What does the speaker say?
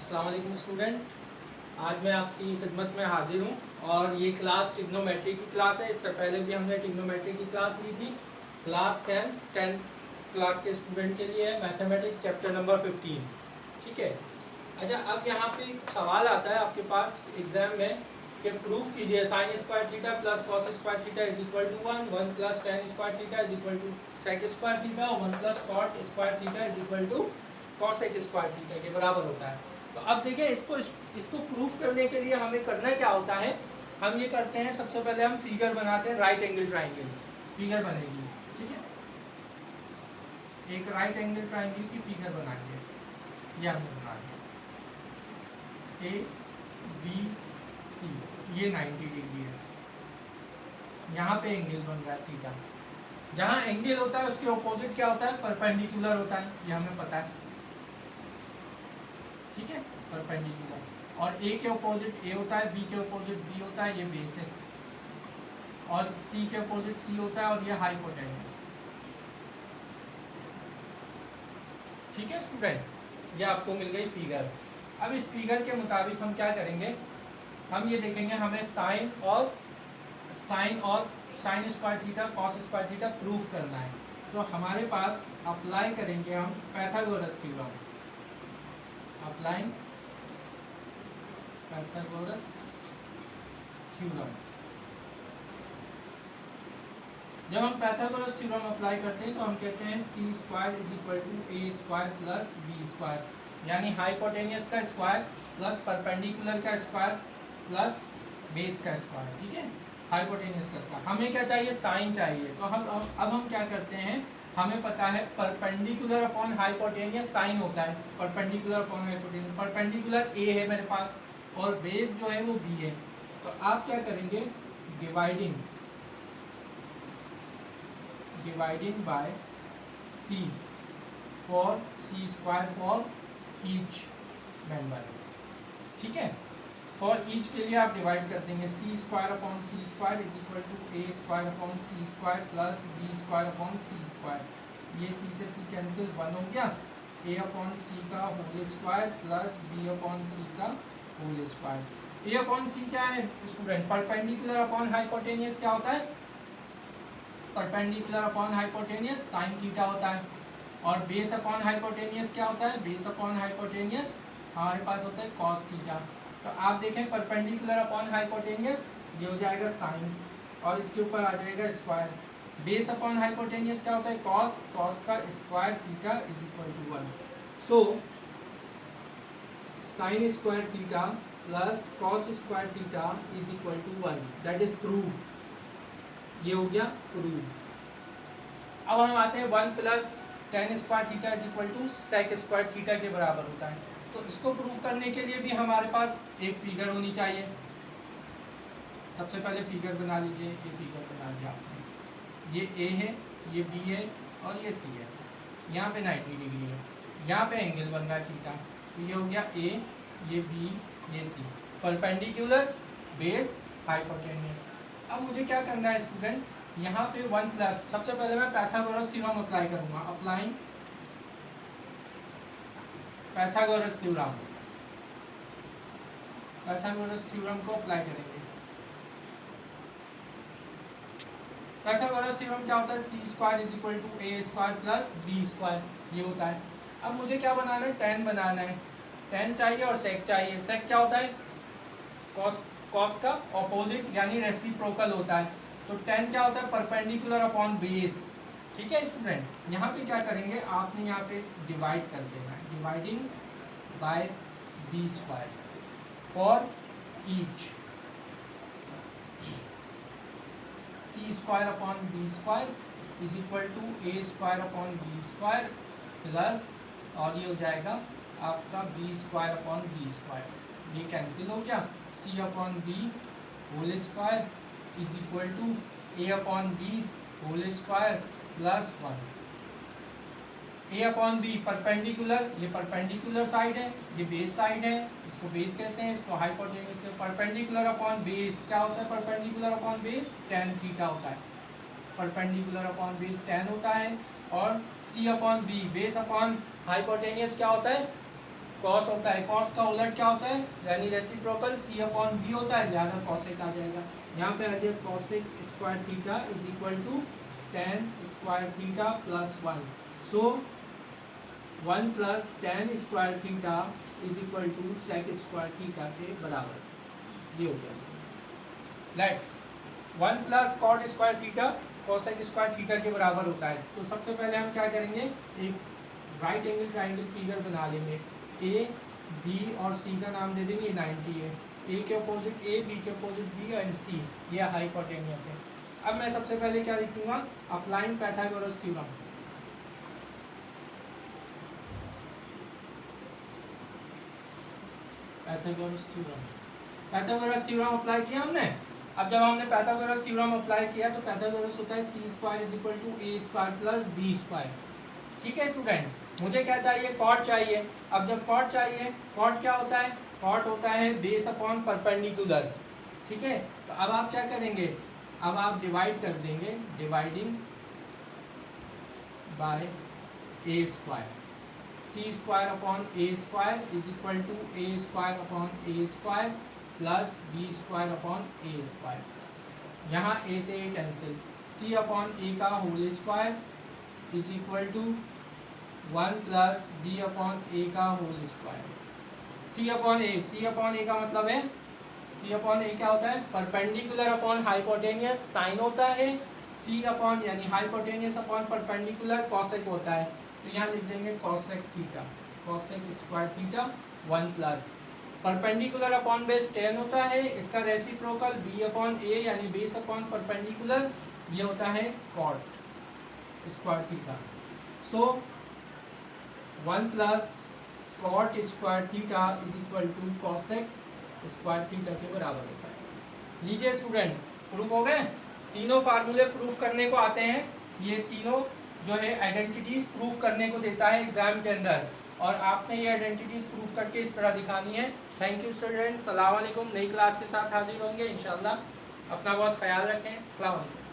अस्सलाम वालेकुम स्टूडेंट, आज मैं आपकी खिदमत में हाजिर हूँ और ये क्लास ट्रिग्नोमेट्री की क्लास है। इससे पहले भी हमने ट्रिग्नोमेट्री की क्लास ली थी। क्लास 10 क्लास के स्टूडेंट के लिए है, मैथमेटिक्स चैप्टर नंबर 15। ठीक है। अच्छा, अब यहाँ पे एक सवाल आता है आपके पास एग्जाम में कि प्रूफ कीजिए sine square theta plus cos square theta is equal to 1 plus tan square theta is equal to sec square theta 1 plus cot square theta is equal to cosec square theta के बराबर होता है। तो अब देखिए इसको proof करने के लिए हमें करना क्या होता है। हम ये करते हैं, सबसे पहले हम फिगर बनाते हैं, राइट एंगल ट्राइंगल फिगर बनेगी। ठीक है, एक राइट एंगल ट्राइंगल की फिगर बनाएंगे। ये हमने बना दिया, ए बी सी, ये 90 डिग्री है। यहाँ पे एंगल बन रहा है थीटा। जहाँ एंगल होता है उसके ऑपोजिट क्या होता है, परपेंडिकुलर होता है, ये हमें पता है। ठीक है, परपेंडिकुलर। और ए के ऑपोजिट ए होता है, बी के ऑपोजिट बी होता है, ये बेस है। और सी के ऑपोजिट सी होता है और ये हाइपोटेन्यूस। ठीक है स्टूडेंट, ये आपको मिल गई फिगर। अब इस फिगर के मुताबिक हम क्या करेंगे, हम ये देखेंगे हमें sign square theta cos square theta proof करना है। तो हमारे पास अप्लाई करेंगे हम Pythagoras theorem. Applying Pythagoras theorem. जब हम पाइथागोरस थ्योरम अप्लाई करते हैं तो हम कहते हैं C square is equal to A square plus B square, यानी हाइपोटेनियस का स्क्वायर प्लस परपेंडिकुलर का स्क्वायर प्लस बेस का स्क्वायर। ठीक है, हाइपोटेनियस का स्क्वायर। हमें क्या चाहिए, साइन चाहिए। तो अब हम क्या करते हैं, हमें पता है परपेंडिकुलर अपॉन हाइपोटेनियस साइन होता है। Perpendicular upon hypotenuse, perpendicular A है मेरे पास और बेस जो है वो बी है। तो आप क्या करेंगे, dividing by C for C square for each member. ठीक है, फॉर ईच के लिए आप डिवाइड कर देंगे C square upon C square is equal to A square upon C square plus B square upon C square. ये C से सी cancel, 1 हो गया। ए अपॉन सी का whole square plus B upon C का whole square. A upon C क्या है student, perpendicular upon hypotenuse क्या होता है, perpendicular upon hypotenuse sine theta होता है। और बेस अपॉन हाइपोटेनियस क्या होता है, बेस अपॉन हाइपोटेनियस हमारे पास होता है कॉस थीटा। तो आप देखें परपेंडिकुलर अपॉन हाइपोटेनियस ये हो जाएगा साइन और इसके ऊपर आ जाएगा स्क्वायर। बेस अपॉन हाइपोटेनियस क्या होता है, कॉस, कॉस का square theta is equal to 1। So sine square theta plus cos square theta is equal to 1, that is proof. ये हो गया प्रूफ। अब हम आते हैं 1 plus tan square theta is equal to sec square theta के बराबर होता है। तो इसको प्रूफ करने के लिए भी हमारे पास एक फिगर होनी चाहिए। सबसे पहले फिगर बना लीजिए, ये फिगर बना लिया आपने। ये ए है, ये बी है और ये सी है। यहाँ पे 90 डिग्री है, यहाँ पे एंगल बन रहा है थीटा। तो ये हो गया ए, ये बी, ये सी, परपेंडिकुलर, बेस, हाइपोटेन्यूस। अब मुझे क्या करना है स्टूडेंट, यहाँ पे 1 प्लस, सबसे पहले मैं पाइथागोरस थ्योरम अप्लाई करूँगा। Applying Pythagoras theorem, Pythagoras theorem को अप्लाई करेंगे। पाइथागोरस थ्योरम क्या होता है, C square is equal to A square plus B square, ये होता है। अब मुझे क्या बनाना है, टेन बनाना है। टेन चाहिए और सेक चाहिए। सेक क्या होता है, कॉस, कॉस का ऑपोजिट यानी रेसिप्रोकल होता है। तो टेन क्या होता है, परपेंडिकुलर अपॉन बेस। ठीक है स्टूडेंट, यहाँ पे क्या करेंगे, आपने यहाँ पे डिवाइड कर देना है, dividing by B square for each. C square upon B square is equal to A square upon B square plus, और ये हो जाएगा आपका B square upon B square, ये कैंसिल हो गया। C upon B whole square is equal to A upon B whole square plus 1। A upon B perpendicular, ये perpendicular side है, ये बेस साइड है, इसको बेस कहते हैं, इसको हाइपोटेन्यूस के। परपेंडिकुलर अपॉन बेस क्या होता है, perpendicular upon base tan theta होता है, परपेंडिकुलर अपॉन बेस tan होता है। और C upon B base upon hypotenuse क्या होता है, कॉस होता है, कॉस का उलट क्या होता है, यानी रेसिप्रोकल सी अपॉन बी होता है, लिहाजा कॉसेक आ जाएगा। यहाँ पे आ जाए cosec square theta is equal to tan square theta plus 1। So 1 plus tan square theta is equal to sec square theta के बराबर। ये हो गया। Let's 1 plus cot square theta cosec square theta के बराबर होता है। तो सबसे पहले हम क्या करेंगे, एक राइट एंगल ट्राइंगल फिगर बना लेंगे। ए बी और सी का नाम दे देंगे 90 है। ए के अपोजिट ए, बी के अपोजिट बी एंड सी, ये हाइपोटेन्यूस है। अब मैं सबसे पहले क्या लिखूंगा, applying Pythagoras theorem. Pythagoras theorem apply किया हमने। अब जब हमने पाइथागोरस थ्योरम अप्लाई किया तो पाइथागोरस होता है C square is equal to A square plus B square. ठीक है स्टूडेंट, मुझे क्या चाहिए, कॉट चाहिए। अब जब कॉट चाहिए, कॉट क्या होता है, कॉट होता है बेस अपॉन परपेंडिकुलर। ठीक है, तो अब आप क्या करेंगे, अब आप डिवाइड कर देंगे, dividing by A square, C square upon A square is equal to A square upon A square plus B square upon A square. यहाँ ए से A cancel, C upon A का whole square is equal to 1 plus B upon A का whole square. C upon A, C upon A का मतलब है, सी upon ए क्या होता है, परपेंडिकुलर अपॉन हाइपोटेनियस साइन होता है। सी अपॉन यानी हाइपोटेनियस अपॉन परपेंडिकुलर कॉसेक होता है। तो यहाँ लिख देंगे cosec theta, cosec square theta 1 plus perpendicular upon base 10 होता है, इसका रेसिप्रोकल बी अपॉन ए यानी बेस अपॉन परपेंडिकुलर, ये होता है cot square theta. So 1 plus cot square theta is equal to cosec square theta के बराबर होता है। लीजिए स्टूडेंट, प्रूफ हो गए, तीनों फार्मूले प्रूफ करने को आते हैं। ये तीनों जो है आइडेंटिटीज प्रूफ करने को देता है एग्जाम के अंदर, और आपने ये आइडेंटिटीज प्रूफ करके इस तरह दिखानी है। थैंक यू स्टूडेंट, सलाम वालेकुम। नई क्लास के साथ हाजिर होंगे इंशाल्लाह। अपना बहुत ख्याल रखें। सलाम वालेकुम।